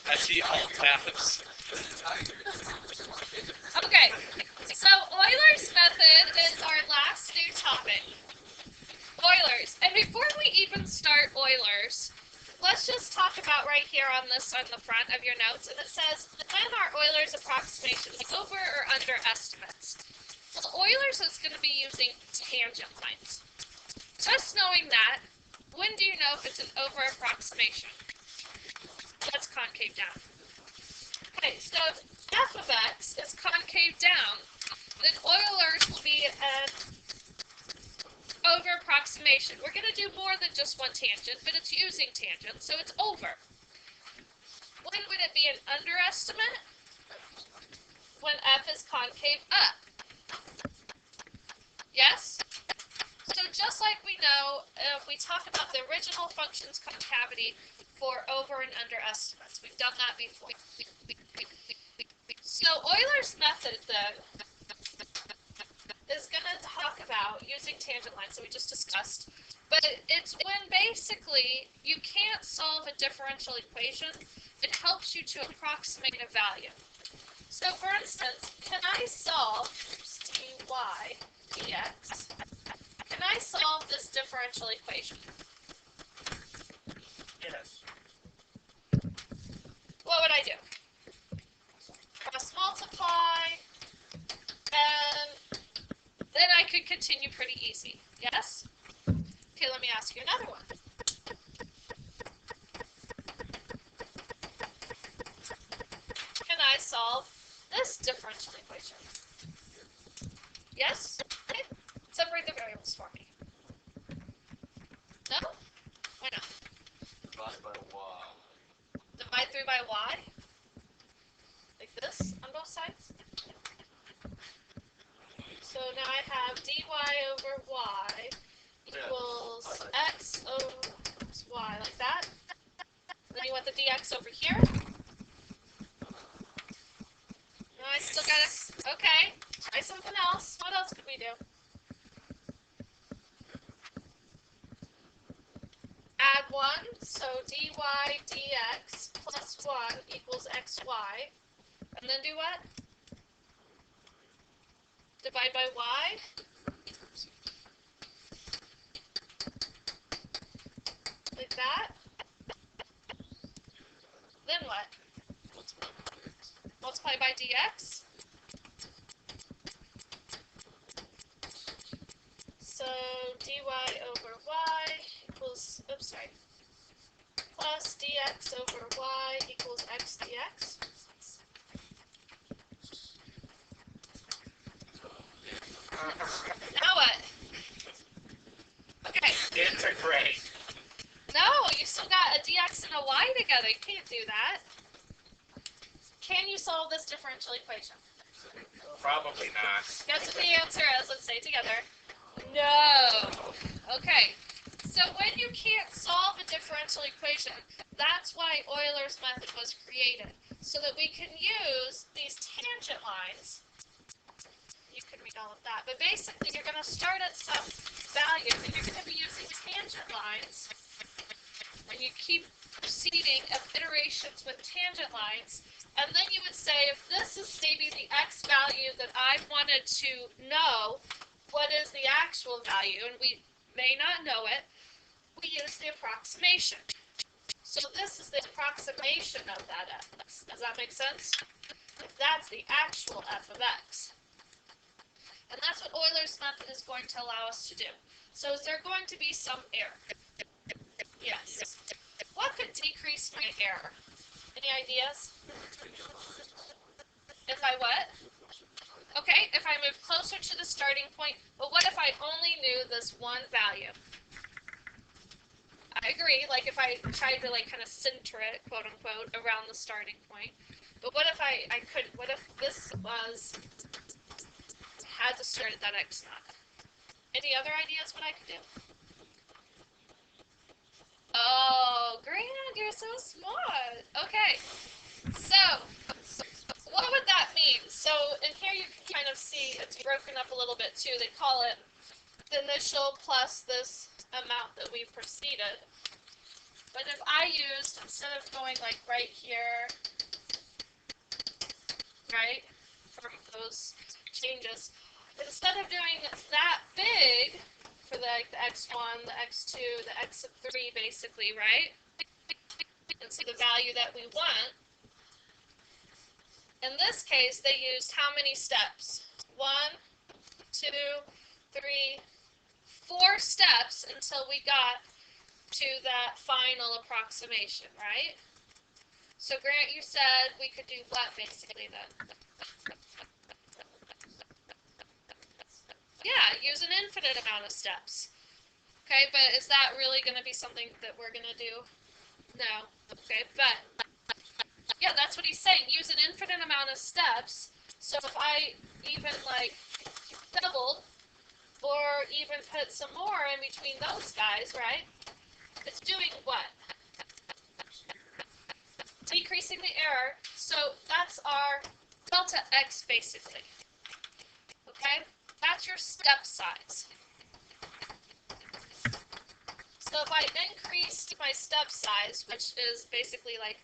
I see all tabs. Okay, so Euler's method is our last new topic. Euler's. And before we even start Euler's, let's just talk about right here on this on the front of your notes. And it says, when are Euler's approximations over or under estimates? Well, Euler's is going to be using tangent lines. Just knowing that, when do you know if it's an over approximation? That's concave down. Okay, so if f of x is concave down, then Euler's will be an over approximation. We're going to do more than just one tangent, but it's using tangent, so it's over. When would it be an underestimate? When f is concave up. Yes? So just like we know, if we talk about the original functions concavity for over and under estimates, we've done that before. So Euler's method then is going to talk about using tangent lines that we just discussed, but it's when basically you can't solve a differential equation, it helps you to approximate a value. So for instance, can I solve dy dx? Can I solve this differential equation? Yes. What would I do? Cross multiply, and then I could continue pretty easy. Yes? Okay, let me ask you another one. Can I solve this differential equation? Yes? Okay. Separate the variables for me. No? Why not? Divide by y. Divide through by y? Like this on both sides? So now I have dy over y equals x over y, like that. Then you want the dx over here. No, I still gotta, okay, try something else. What else could we do? Add 1, so dy dx plus 1 equals xy. And then do what? Divide by y. Like that. Then what? Multiply by dx. So dy over y equals, oops, sorry, plus dx over y equals x dx. Now what? Okay. Integrate. No, you still got a dx and a y together. You can't do that. Can you solve this differential equation? Probably not. Guess what the answer is. Let's say it together. No. Okay. So when you can't solve a differential equation, that's why Euler's method was created. So that we can use these tangent lines. You could read all of that. But basically, you're going to start at some value, and you're going to be using tangent lines. And you keep proceeding of iterations with tangent lines. And then you would say, if this is maybe the x value that I wanted to know, what is the actual value? And we may not know it. We use the approximation. So this is the approximation of that x. Does that make sense? That's the actual f of x. And that's what Euler's method is going to allow us to do. So is there going to be some error? Yes. What could decrease my error? Any ideas? If I what? Okay, if I move closer to the starting point, but what if I only knew this one value? I agree, like if I tried to like kind of center it, quote unquote, around the starting point. But what if I couldn't? What if this had to start at that x naught? Any other ideas what I could do? Oh, Grant, you're so smart. Okay, so what would that mean? So in here you can kind of see it's broken up a little bit too. They call it the initial plus this amount that we proceeded. But if I used, instead of going like right here, right, for those changes, instead of doing that big for the x1, the x2, the x sub 3, basically, right, and see the value that we want, in this case, they used how many steps? 1, 2, 3, 4 steps until we got to that final approximation, right? So Grant, you said we could do what basically then? Yeah, use an infinite amount of steps. Okay, but is that really going to be something that we're going to do? No. Okay, but yeah, that's what he's saying. Use an infinite amount of steps. So if I even like doubled or even put some more in between those guys, right? It's doing what? Decreasing the error. So that's our delta x basically. Okay? That's your step size. So if I increase my step size, which is basically like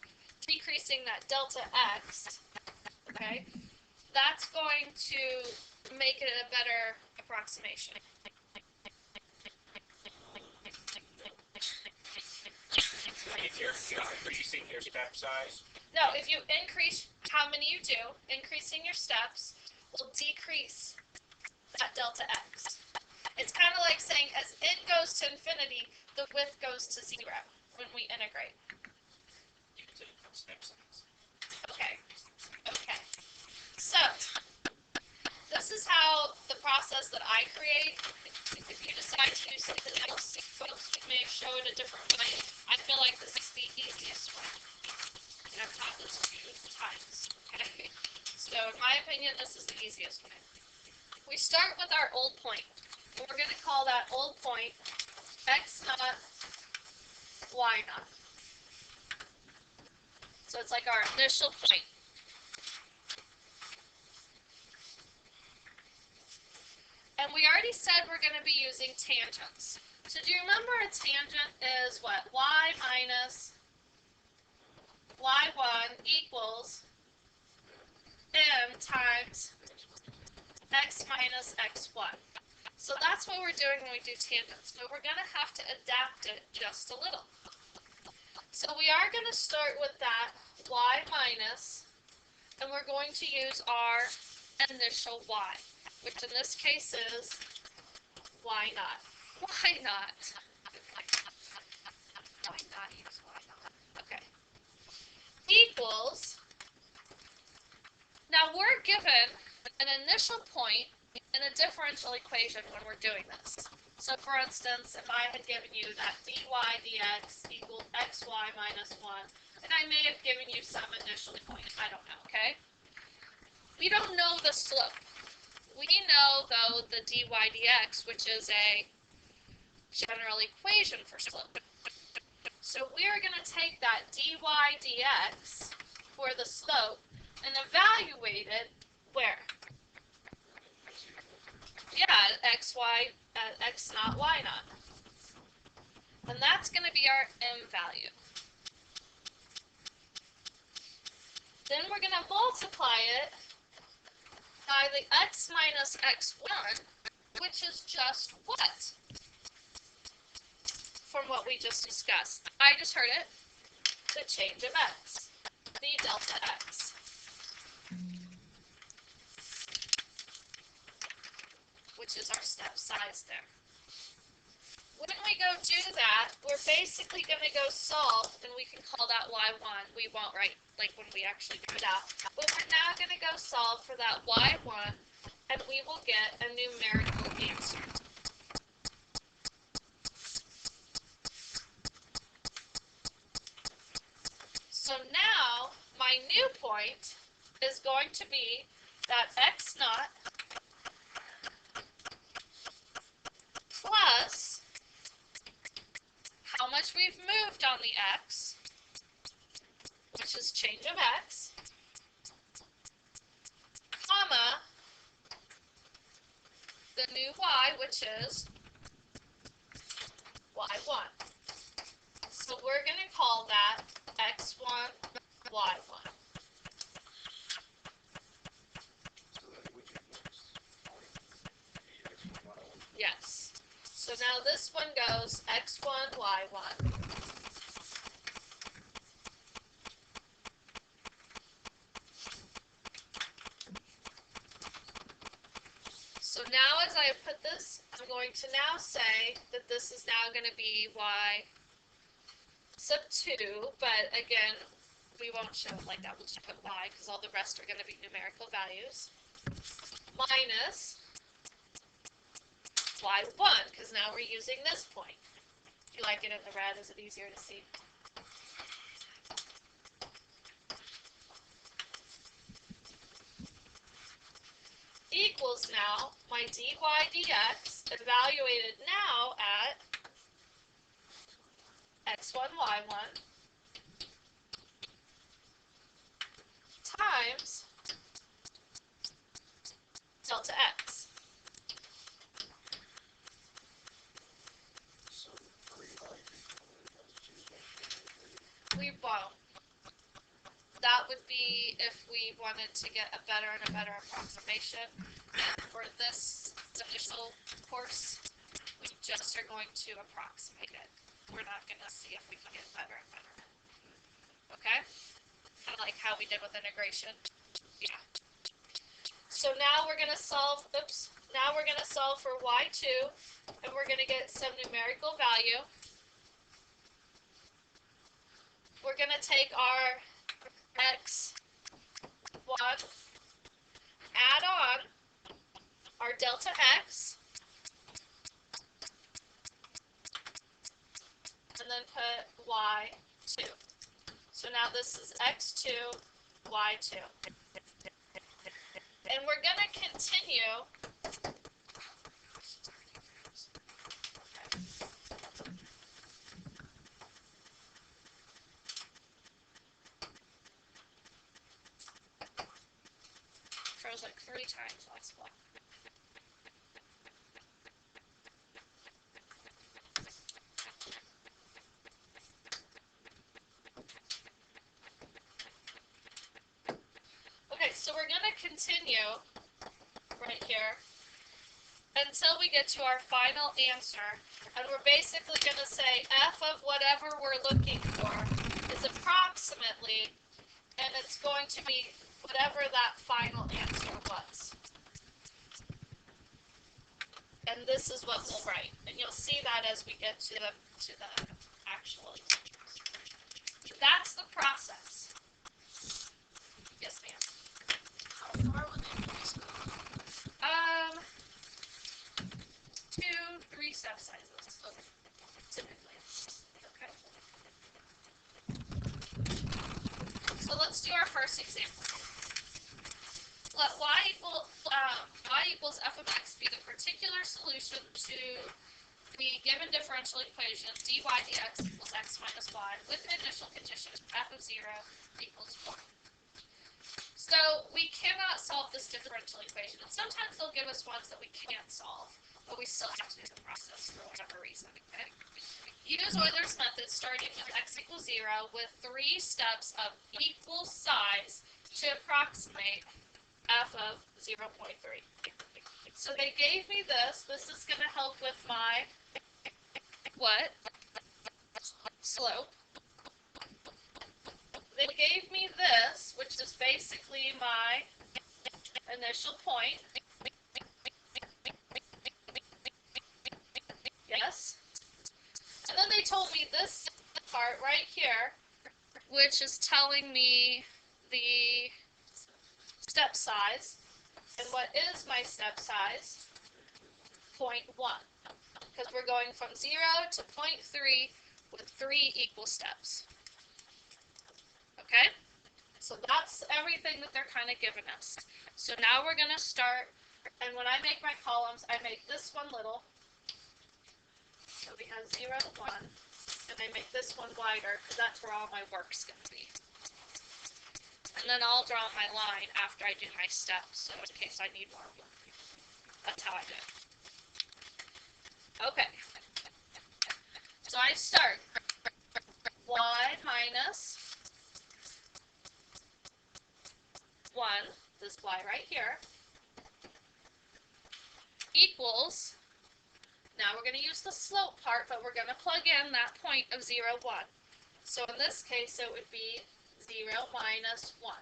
decreasing that delta x, okay, that's going to make it a better approximation. If you're increasing your step size. No, if you increase how many you do, increasing your steps will decrease that delta x. It's kind of like saying as it goes to infinity, the width goes to 0 when we integrate. Step size. Okay. Okay. So, this is how the process that I create. If you decide to use something else, folks may show it a different way. I feel like this is the easiest way. And I've taught this a few times. Okay. So, in my opinion, this is the easiest way. We start with our old point. We're going to call that old point x naught, y naught. So it's like our initial point. And we already said we're going to be using tangents. So do you remember a tangent is what? Y minus y1 equals m times x minus x1. So that's what we're doing when we do tangents, but we're going to have to adapt it just a little. So we are going to start with that y minus, and we're going to use our initial y, which in this case is y naught. Why not? Why not use y naught? Okay. Equals, now we're given an initial point in a differential equation when we're doing this. So for instance, if I had given you that dy dx equals xy minus 1, and I may have given you some initial point, I don't know, okay? We don't know the slope. We know, though, the dy dx, which is a general equation for slope. So we are going to take that dy dx for the slope and evaluate it where? Yeah, x naught, y naught. And that's going to be our m value. Then we're going to multiply it by the x minus x1, which is just what? From what we just discussed. I just heard it. The change of x. The delta x. Which is our step size there. When we go do that, we're basically going to go solve, and we can call that y1. We won't write like when we actually do that. But we're now going to go solve for that y1, and we will get a numerical answer. So now, my new point is going to be that x naught plus how much we've moved on the x, which is change of x, comma, the new y, which is y1. So we're going to call that x1, y1. Yes. So now this one goes x1, y1. So now as I put this, I'm going to now say that this is now going to be y sub 2, but again, we won't show it like that. We'll just put y because all the rest are going to be numerical values. Minus y1 because now we're using this point. If you like it in the red, is it easier to see? Equals now my dy dx evaluated now at x1, y1 times delta x. We won't. That would be if we wanted to get a better and a better approximation. And for this initial course, we just are going to approximate it. We're not going to see if we can get better and better. Okay? Kind of like how we did with integration. Yeah. So now we're going to solve, now we're going to solve for y2, and we're going to get some numerical value. We're going to take our x1, add on our delta x, and then put y2. So now this is x2, y2. And we're going to continue. Froze like 3 times last block. Okay, so we're going to continue right here until we get to our final answer. And we're basically going to say f of whatever we're looking for is approximately, and it's going to be whatever that final answer was. And this is what we'll write. And you'll see that as we get to the actual. That's the process. Yes, ma'am. How far would they be? 2-3 step sizes. Okay. Typically. Okay. So let's do our first example. Let y equals f of x be the particular solution to the given differential equation dy dx equals x minus y with the initial condition f of 0 equals 1. So we cannot solve this differential equation, and sometimes they'll give us ones that we can't solve, but we still have to do the process for whatever reason. Okay? Use Euler's method starting with x equals 0 with 3 steps of equal size to approximate f of 0.3. So they gave me this. This is going to help with my what? Slope. They gave me this, which is basically my initial point. Yes. And then they told me this part right here, which is telling me the step size. And what is my step size? 0.1. Because we're going from 0 to 0.3 with 3 equal steps. Okay? So that's everything that they're kind of giving us. So now we're going to start, and when I make my columns, I make this one little. So we have 0 to 1, and I make this one wider, because that's where all my work's going to be. And then I'll draw my line after I do my steps, so in case I need more. That's how I do it. Okay. So I start y minus 1, this y right here, equals, now we're going to use the slope part, but we're going to plug in that point of 0, 1. So in this case, it would be 0 minus 1.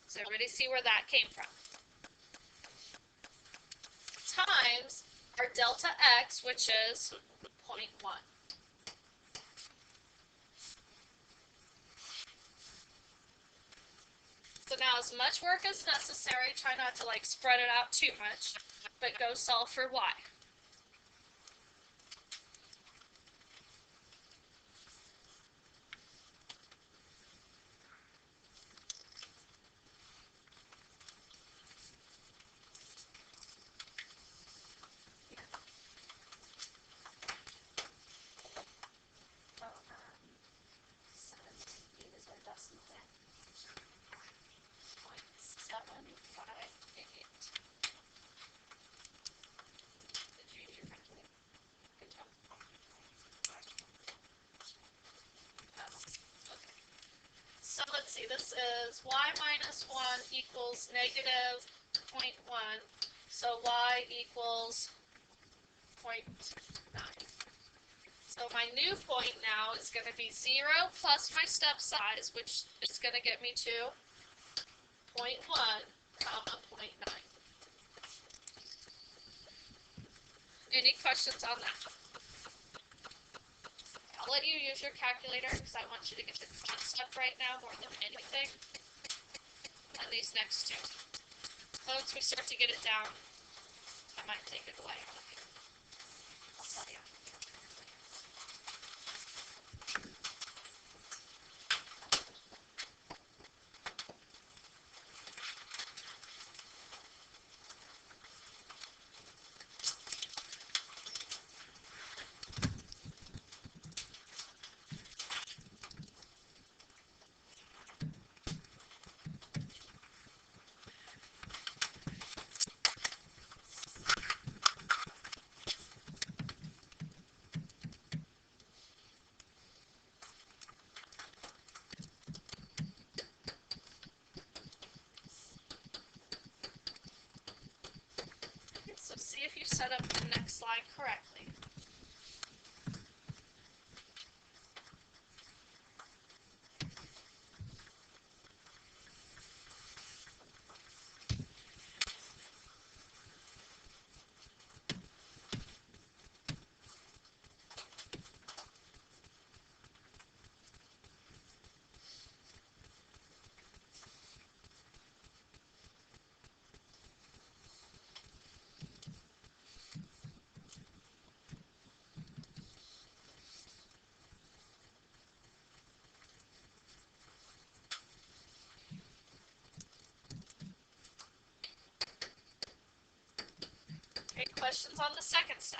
So everybody see where that came from? Times our delta x, which is 0.1. So now as much work as necessary, try not to like spread it out too much, but go solve for y. So let's see, this is y minus 1 equals negative 0.1. So y equals 0.9. So my new point now is going to be 0 plus my step size, which is going to get me to 0.1, comma 0.9. Any questions on that? I'll let you use your calculator because I want you to get the fun stuff right now more than anything. And these next two. Once we start to get it down, I might take it away. I'll tell you. So see if you set up the next slide correctly. Okay, questions on the second step?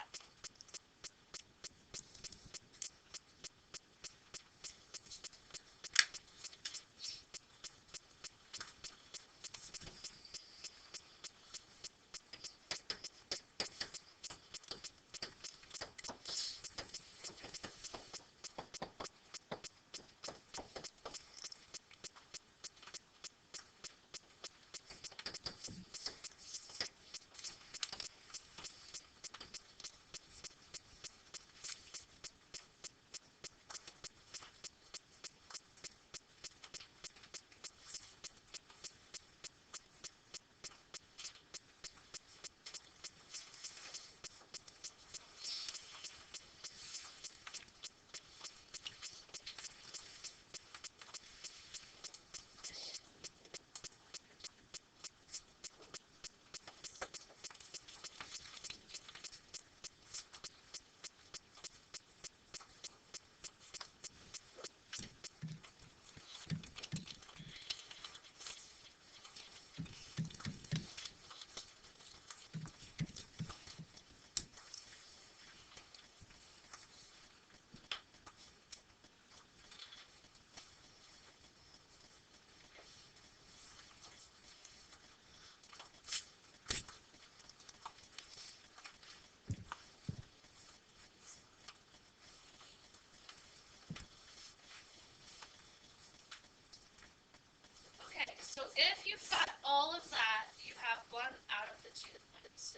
all of that, you have 1 out of the 2 points.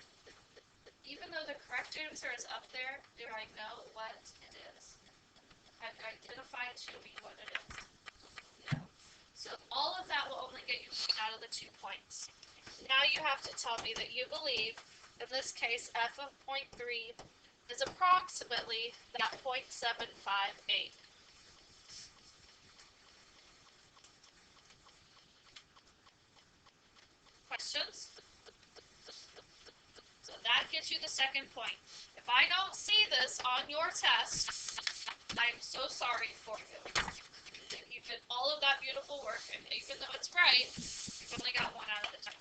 Even though the correct answer is up there, do I know what it is? I've identified to be what it is. No. So all of that will only get you 1 out of the 2 points. Now you have to tell me that you believe, in this case, f of 0.3 is approximately that 0.758. Questions? So that gets you the second point. If I don't see this on your test, I'm so sorry for you. You did all of that beautiful work, and even though it's right, you've only got 1 out of the 2.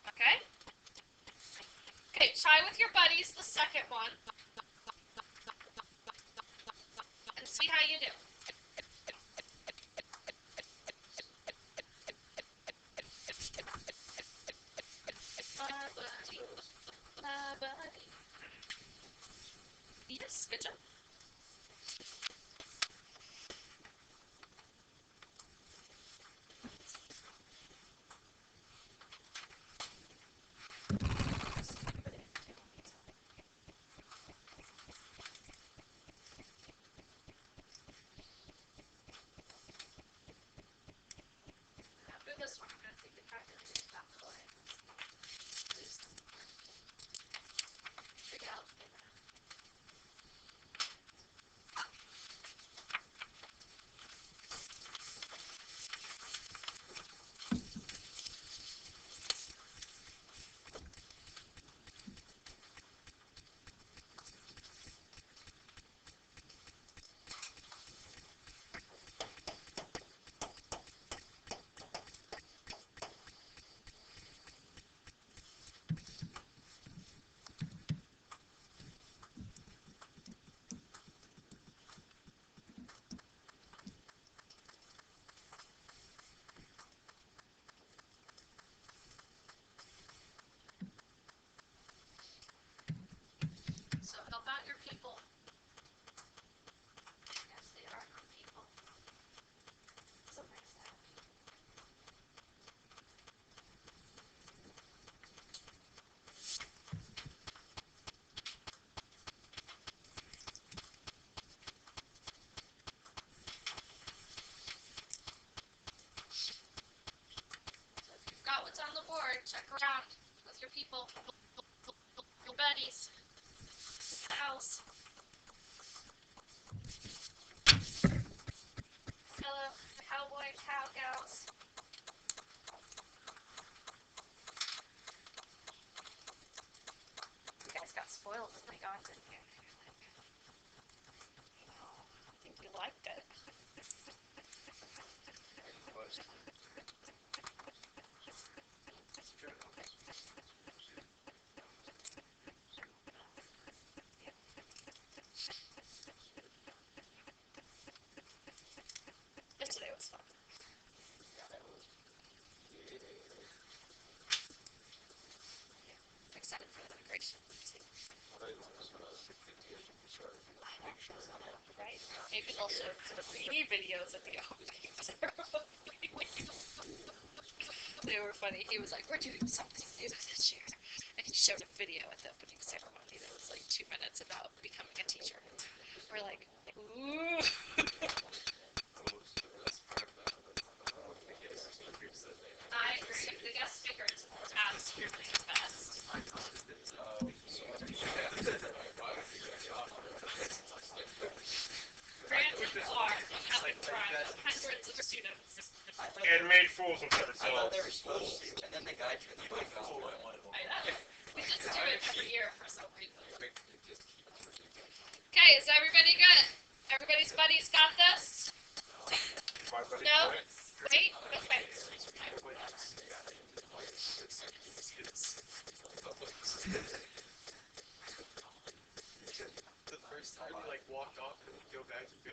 Okay? Okay, try with your buddies the second one, and see how you do. Buddy. Yes, good job. After this one, I'm going to take the calculator back away. Figure out. So help out your people. Yes, they are our people. So nice to have you. So if you've got what's on the board, check around with your people, your buddies, pals. Hello, cowboy, cowgirls. You guys got spoiled when they got in here. I think you liked it. Yesterday was fun. I'm excited for the integration. Right? Maybe they'll show some 3D videos at the opening ceremony. They were funny. He was like, "We're doing something new this year," and he showed a video at the opening ceremony that was like 2 minutes about becoming a teacher. We're like, ooh. I agree. The guest speakers were absolutely the best. Grant and Clark have in front of hundreds of students. And made fools of themselves. They were supposed to, and then they got you, and you like, oh, I wanted one. I know. We just do it every year for some reason. Okay, is everybody good? Everybody's buddies got this? No? Wait? Okay. The first time you like walked off and you go back and go.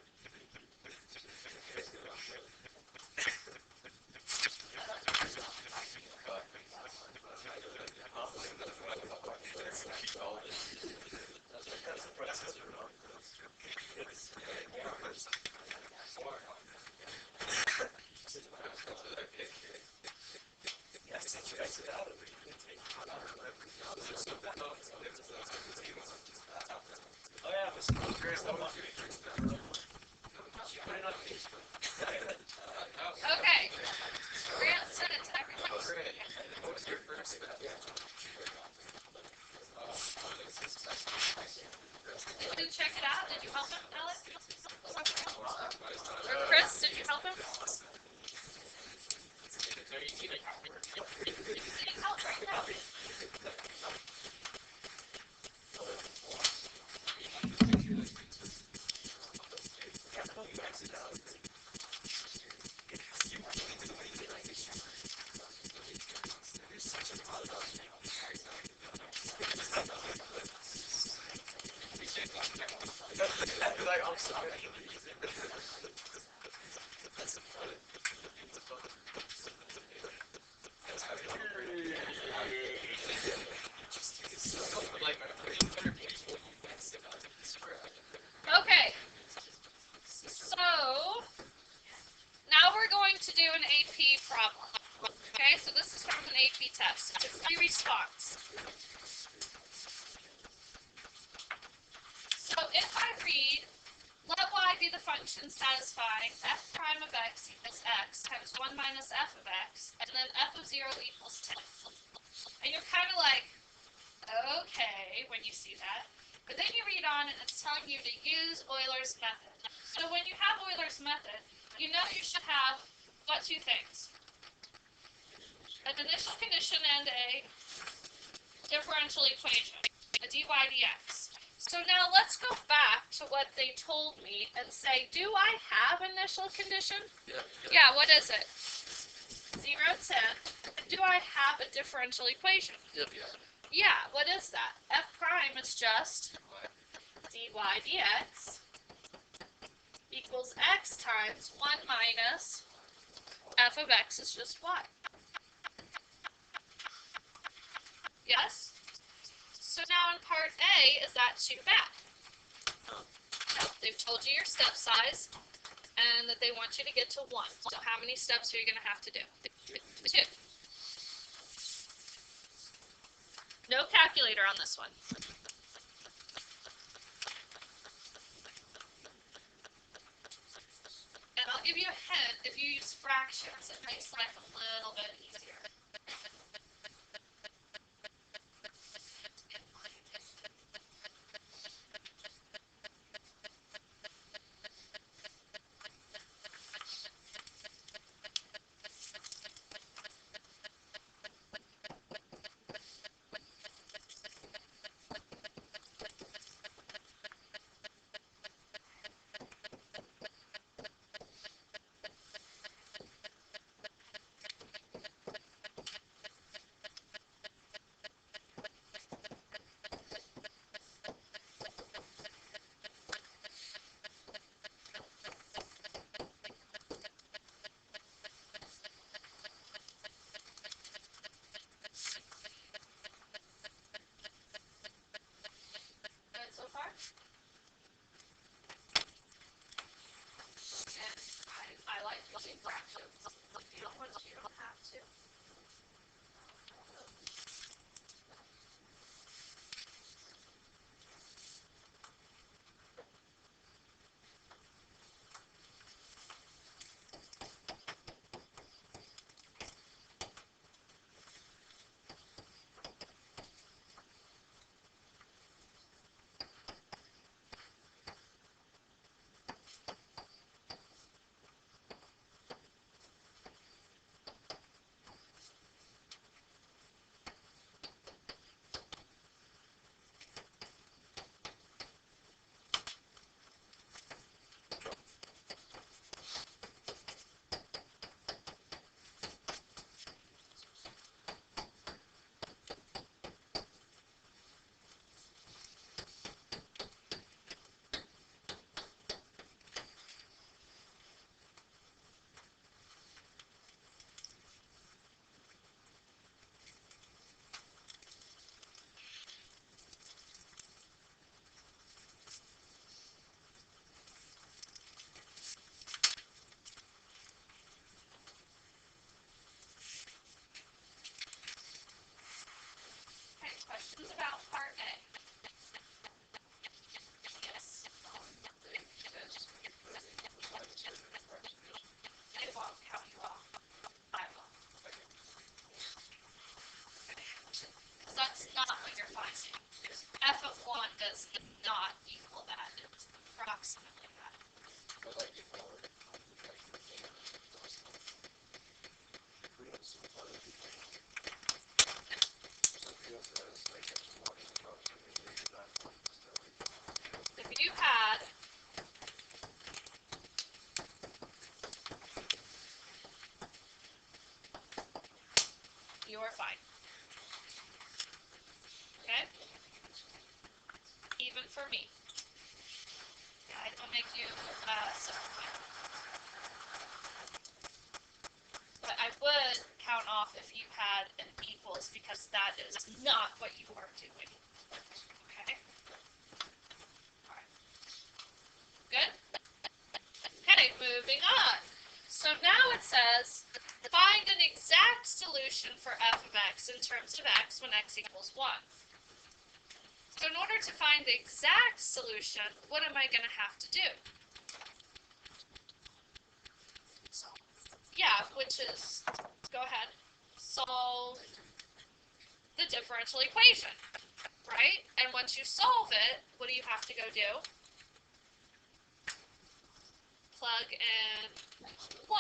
Okay, so now we're going to do an AP problem. Okay, so this is from an AP test. It's a response. So if I read, let y be the function satisfying f prime of x equals x times 1 minus f of x, and then f of 0 equals 10. And you're kind of like, okay, when you see that. But then you read on and it's telling you to use Euler's method. So when you have Euler's method, you know you should have what two things? An initial condition and a differential equation, a dy dx. So now let's go back to what they told me and say, do I have initial condition? Yeah, what is it? 0, 10. Do I have a differential equation? Yeah, what is that? F prime is just dy dx equals x times 1 minus f of x is just y. Yes? So now in part A, is that too bad? No, they've told you your step size and that they want you to get to 1. So how many steps are you going to have to do? 2. No calculator on this one. And I'll give you a hint, if you use fractions, it makes life a little bit easier. Good so far? And I like using fractions. You don't have to. Okay, questions about part A? Yes. It won't count you off. I will. Because that's not what you're finding. F of 1 does not equal that. It's approximately that. If you had you are fine. Okay? Even for me. Yeah, I don't make you simplify. But I would count off if you had an equals because that is not what you are doing. Okay? Alright. Good? Okay, moving on. So now it says, find an exact solution for f of x in terms of x when x equals 1. So in order to find the exact solution, what am I going to have to do? Yeah, which is, go ahead, solve the differential equation, right? And once you solve it, what do you have to go do? Plug in 1.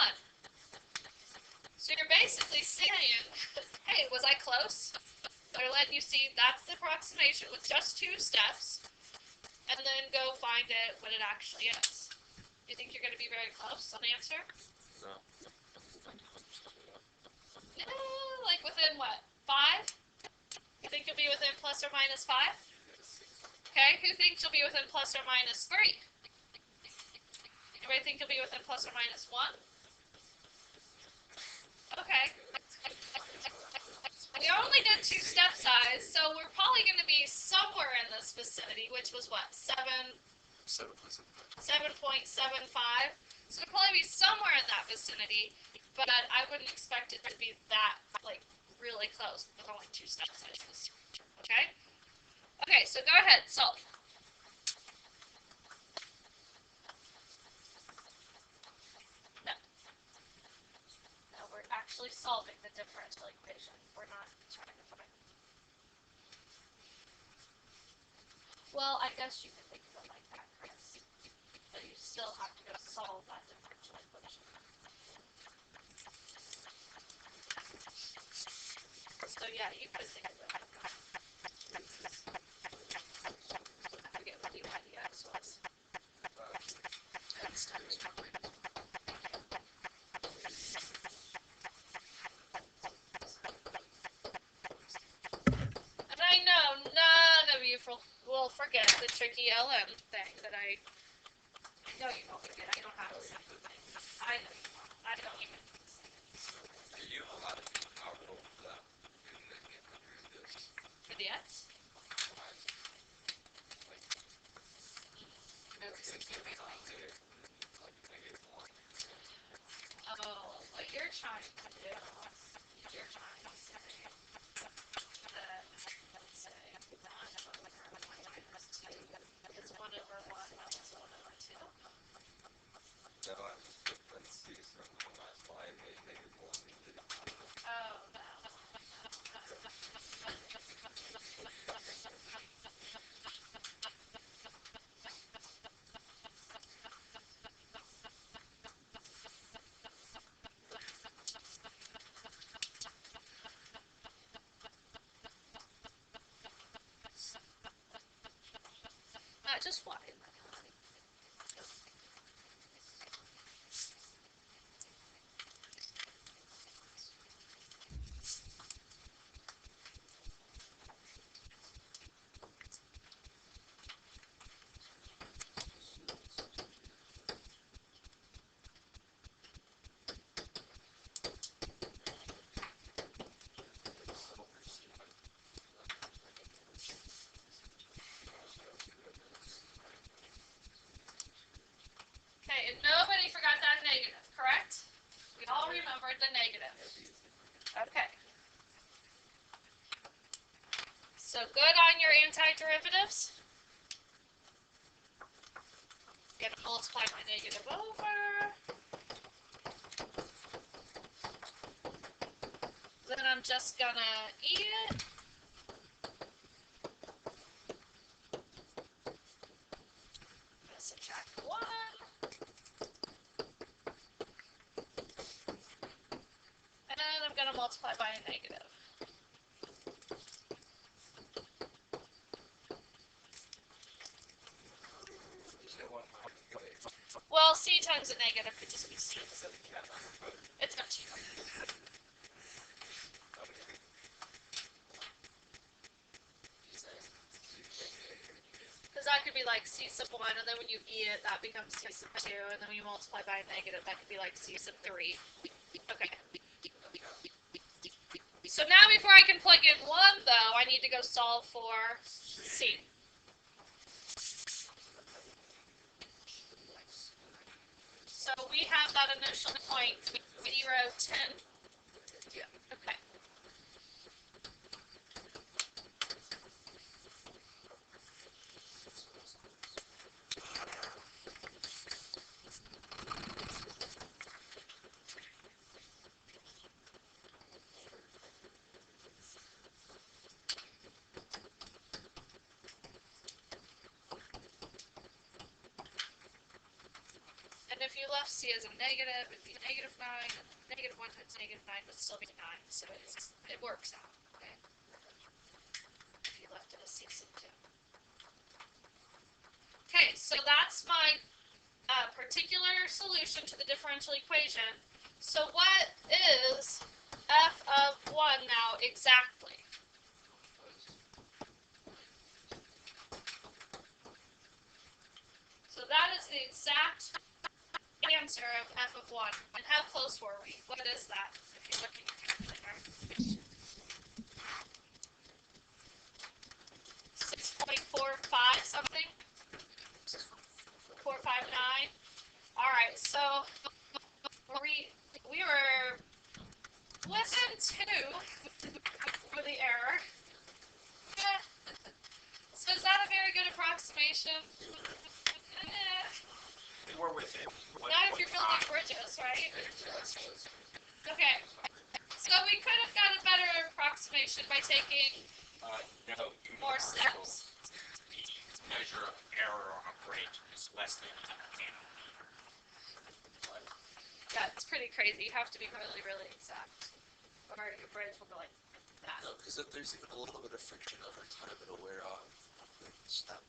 So you're basically saying, hey, was I close? They're letting you see that's the approximation with just 2 steps, and then go find it when it actually is. You think you're going to be very close on the answer? No. Like within what? 5? You think you'll be within plus or minus 5? Okay, who thinks you'll be within plus or minus 3? Anybody think you'll be within plus or minus 1? Okay. We only did 2 step size, so we're probably going to be somewhere in this vicinity, which was what? 7.75. So it'll probably be somewhere in that vicinity, but I wouldn't expect it to be that, like, really close with only 2 step sizes. Okay? Okay, so go ahead, solve. No. No, we're actually solving the differential equation. We're not trying to find. Well, I guess you could think of it like that, Chris. But you still have to go solve that differential equation. So yeah, you could think of it like that. I forget what the IDX was. And I know none of you will forget the tricky LM thing that I know you won't forget. I don't have to say anything. I know you won't. I don't even. For the X? Oh, what you're trying to do, you're trying to say that, let's say, 1 over minus 2 is 1 over 1 minus 1 over 2. Oh, no. Just why? Okay, and nobody forgot that negative, correct? We all remembered the negative. Okay. So good on your antiderivatives? Get to multiply my negative over. Then I'm just gonna eat it. Subtract 1. And then I'm going to multiply by a negative. Well, c times a negative could just be c. It's not true. Because that could be be like c sub 1, and then when you e it, that becomes c sub 2, and then when you multiply by a negative, that could be like c sub 3. Okay. So now before I can plug in 1, though, I need to go solve for c. So we have that initial point 0, 10. Okay. And if you left c as a negative, it'd be negative 9. Negative 1 times negative 9 would still be 9. So it works out. Okay. If you left it as c sub 2. Okay, so that's my particular solution to the differential equation. So what is f of 1 now exactly? So that is the exact answer of f of 1. And how close were we? What is that? If you look at your calculator. 6.45 something? 459. Alright, so we were within 2 for the error. Yeah. So is that a very good approximation? We're with him. Not if you're building bridges, right? Okay. So we could have got a better approximation by taking No, more steps. The measure of error on a bridge is less than 10. Yeah, it's pretty crazy. You have to be really, really exact. Or your bridge will go like that. No, because if there's even a little bit of friction over time, it'll wear off. Stop.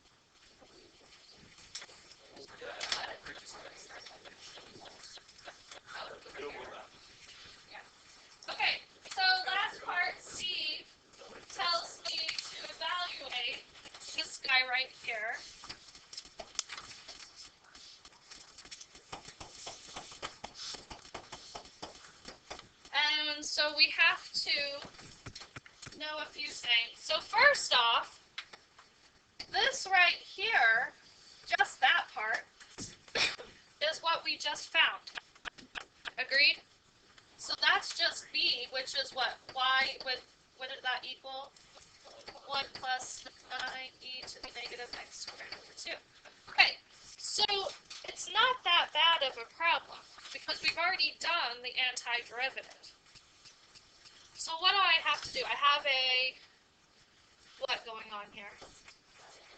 Okay, so last part, C, tells me to evaluate this guy right here. And so we have to know a few things. So first off, this right here, just that part, is what we just found. Agreed? So that's just b, which is what? Y with, what did that equal? 1 plus 9e to the negative x squared over 2. Okay, so it's not that bad of a problem, because we've already done the antiderivative. So what do I have to do? I have a, what going on here?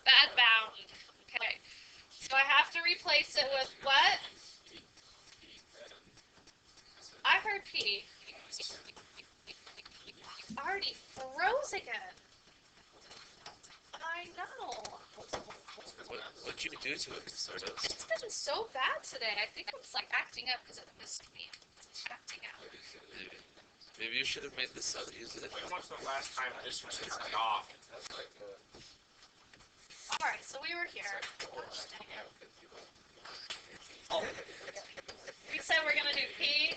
Bad bound. Okay, so I have to replace it with what? I heard P. Already froze again. I know. What'd you do to it? It's been so bad today. I think it's like acting up because it missed me. It's acting out. Maybe you should have made the sub use it. When was the last time this was turned off? Alright, so we were here. Gosh, dang it. Oh. We said we're going to do P,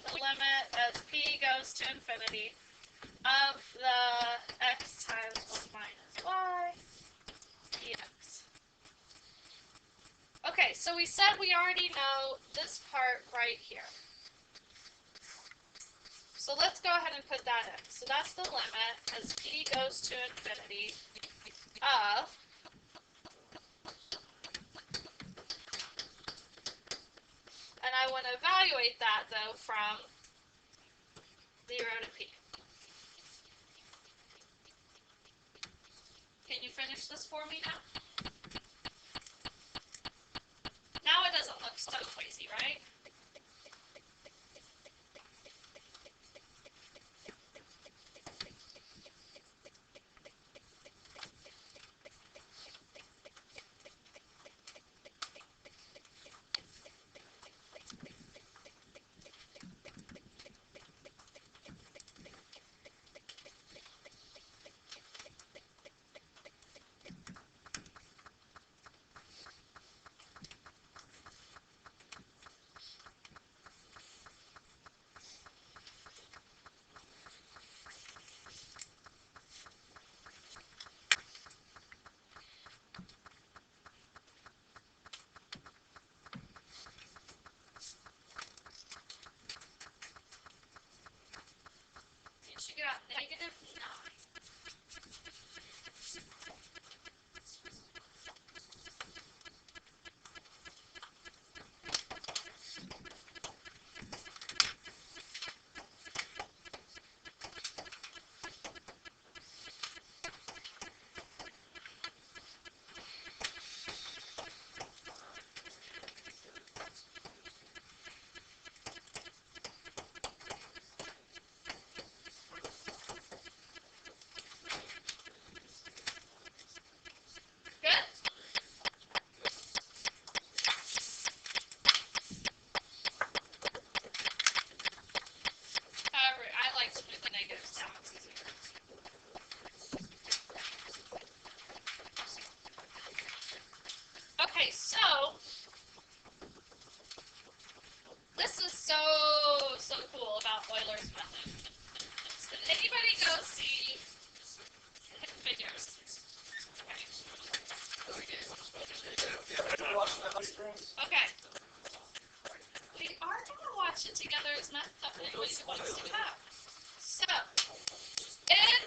the limit as P goes to infinity of the x times 1 minus y dx. Okay, so we said we already know this part right here. So let's go ahead and put that in. So that's the limit as P goes to infinity of and I want to evaluate that, though, from 0 to P. Can you finish this for me now? Now it doesn't look so crazy, right? so cool about Euler's method? Did anybody go see Hidden Figures? Okay. We are going to watch it together as Matt wants to have. So, in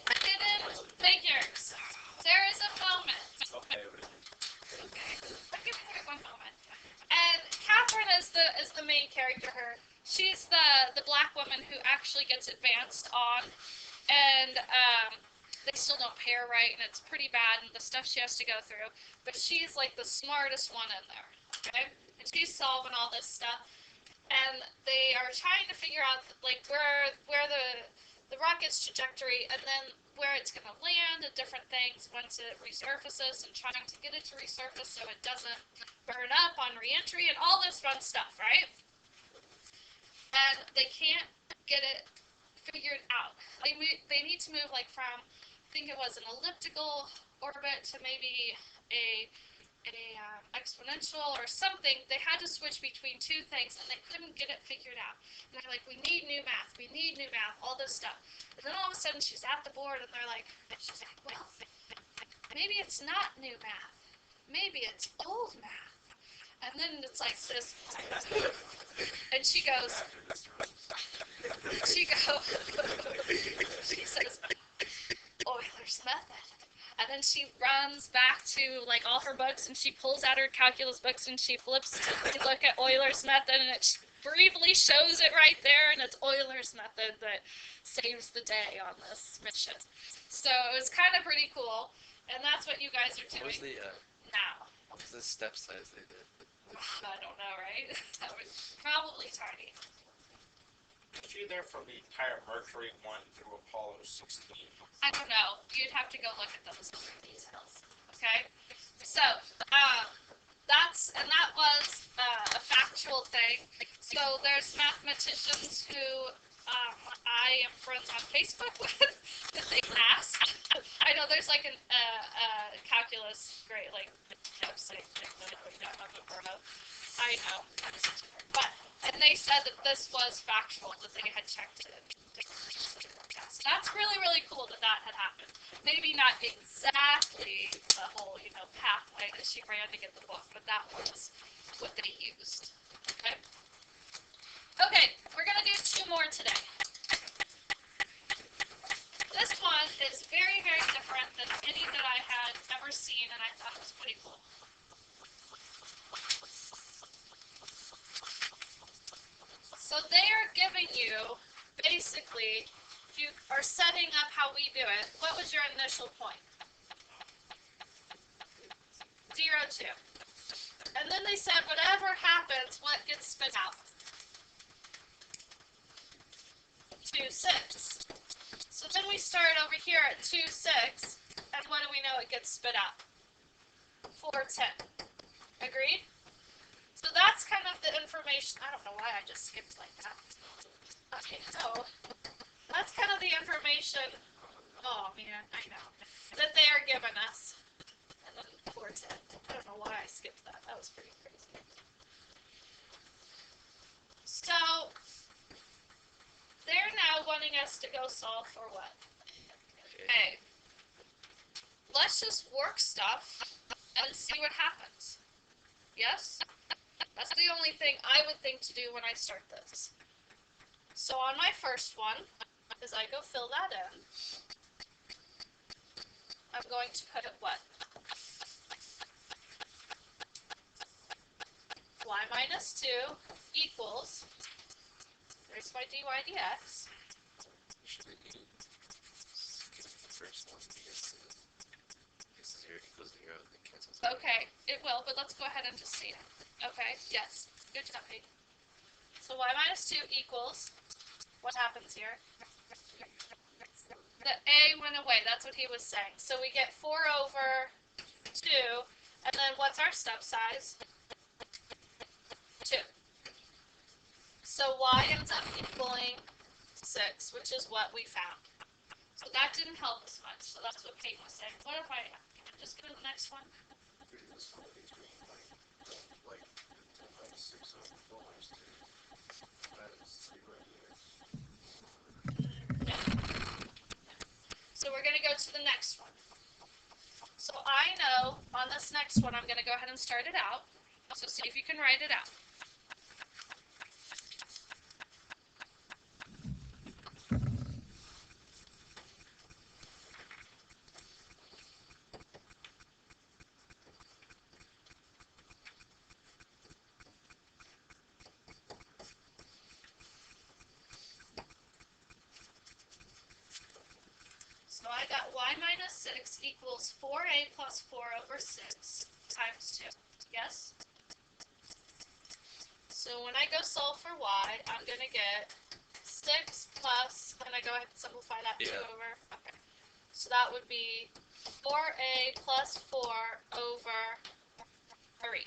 Hidden Figures, there is a moment. Okay. I'll give you one moment. And Catherine is the main character here. She's the black woman who actually gets advanced on, and they still don't pay her right, and it's pretty bad, and the stuff she has to go through. But she's like the smartest one in there, okay? And she's solving all this stuff, and they are trying to figure out like where the rocket's trajectory, and then where it's going to land and different things once it resurfaces, and trying to get it to resurface so it doesn't burn up on reentry and all this fun stuff, right? And they can't get it figured out. They need to move like from, I think it was an elliptical orbit to maybe a exponential or something. They had to switch between two things, and they couldn't get it figured out. And they're like, we need new math, all this stuff. And then all of a sudden she's at the board, and they're like, well, maybe it's not new math. Maybe it's old math. And then it's like this, and she says, Euler's method. And then she runs back to like all her books, and she pulls out her calculus books, and she flips to look at Euler's method, and it briefly shows it right there, and it's Euler's method that saves the day on this mission. So it was kind of pretty cool, and that's what you guys are doing now. What was the step size they did? I don't know, right? That was probably tiny. If you're there for the entire Mercury 1 through Apollo 16. I don't know. You'd have to go look at those details. Okay? So, that was a factual thing. So there's mathematicians who I am friends on Facebook with that they ask. I know there's like a calculus grade, like website. I know. But, and they said that this was factual, that they had checked it. So that's really, really cool that that had happened. Maybe not exactly the whole, pathway that she ran to get the book, but that was what they used. Okay? Okay, we're going to do 2 more today. This one is very, very different than any that I had ever seen, and I thought it was pretty cool. So they are giving you, basically, you are setting up how we do it. What was your initial point? 0, 2. And then they said whatever happens, what gets spit out? 2, 6. So then we start over here at 2, 6, and what do we know it gets spit out? 4, 10. Agreed? So that's kind of the information. I don't know why I just skipped like that. Okay, so that's kind of the information. Oh man, I know. That they are giving us. And then 4, 10. I don't know why I skipped that. That was pretty crazy. So they're now wanting us to go solve for what? Okay. Let's just work stuff and see what happens. Yes? That's the only thing I would think to do when I start this. So on my first one, as I go fill that in, I'm going to put it what? Y minus 2 equals, there's my dy dx. Okay, it will, but let's go ahead and just see it. Okay, yes, good job, Pete. So y minus 2 equals, what happens here? The a went away, that's what he was saying. So we get 4 over 2, and then what's our step size? 2. So y ends up equaling 6, which is what we found. So that didn't help us much, so that's what Kate was saying. What if I just go to the next one? to the next one. So I know on this next one, I'm going to go ahead and start it out. So see if you can write it out. So I got y minus 6 equals 4a plus 4 over 6 times 2. Yes? So when I go solve for y, I'm going to get 6 plus, can I go ahead and simplify that 2 over? Okay. So that would be 4a plus 4 over 3.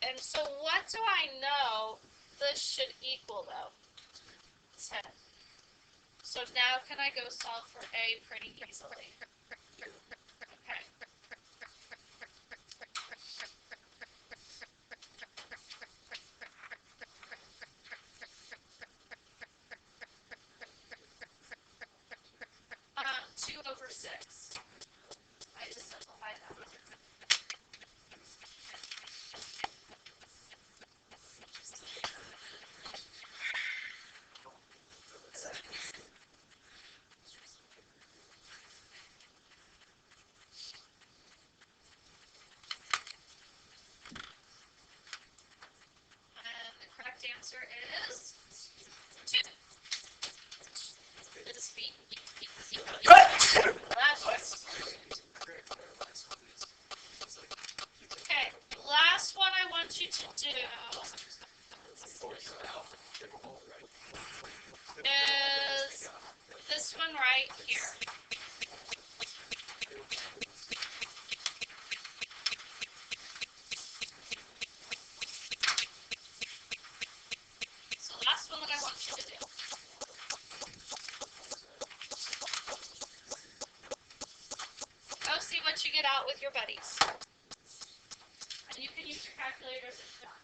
And so what do I know this should equal, though? 10. So now can I go solve for a pretty easily? Okay. 2 over 6. I just simplified that. And the correct answer is 2. It's B. Okay, last one I want you to do is this one right here. So last one that I want you to do. Go see what you get out with your buddies. And you can use your calculators if you want.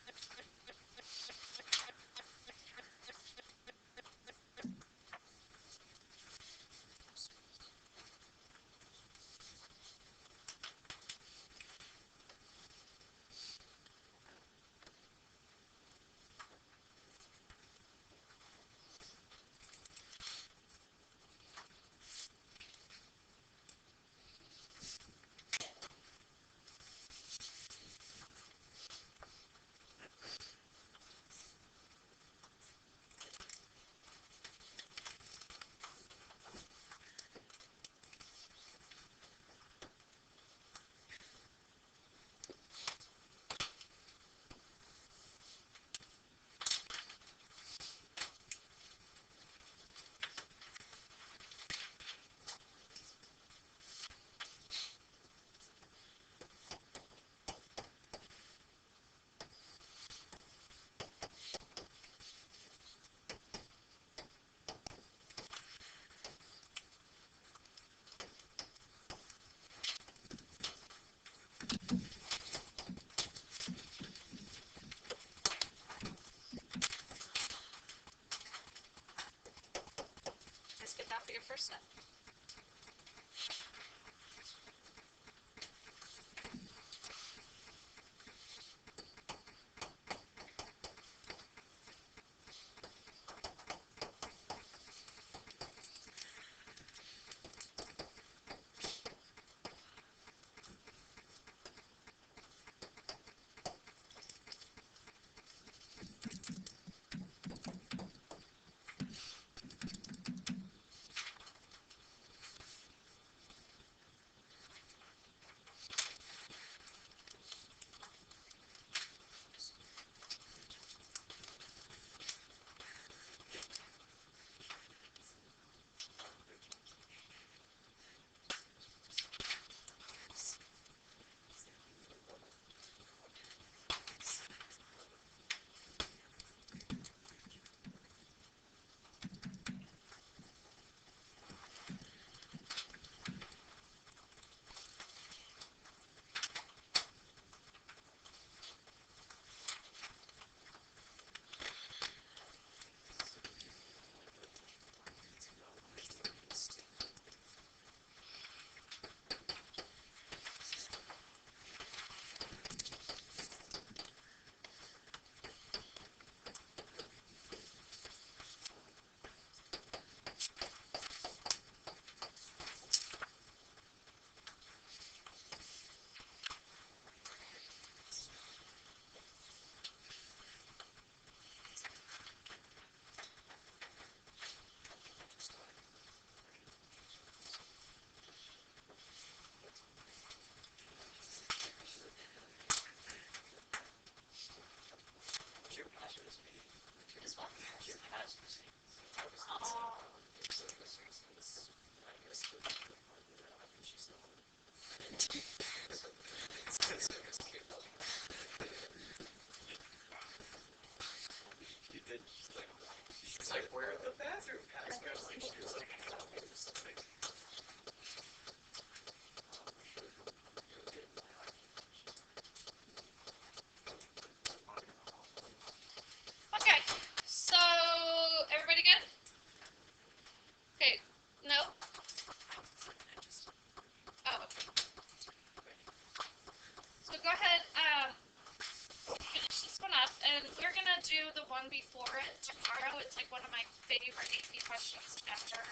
Let's get that for your first step. It's like, where are the bathroom pads? Okay, so everybody good? Okay, no? Oh, okay. So go ahead, finish this one up, and we're gonna do the one before it tomorrow. It's like one of my favorite AP questions ever.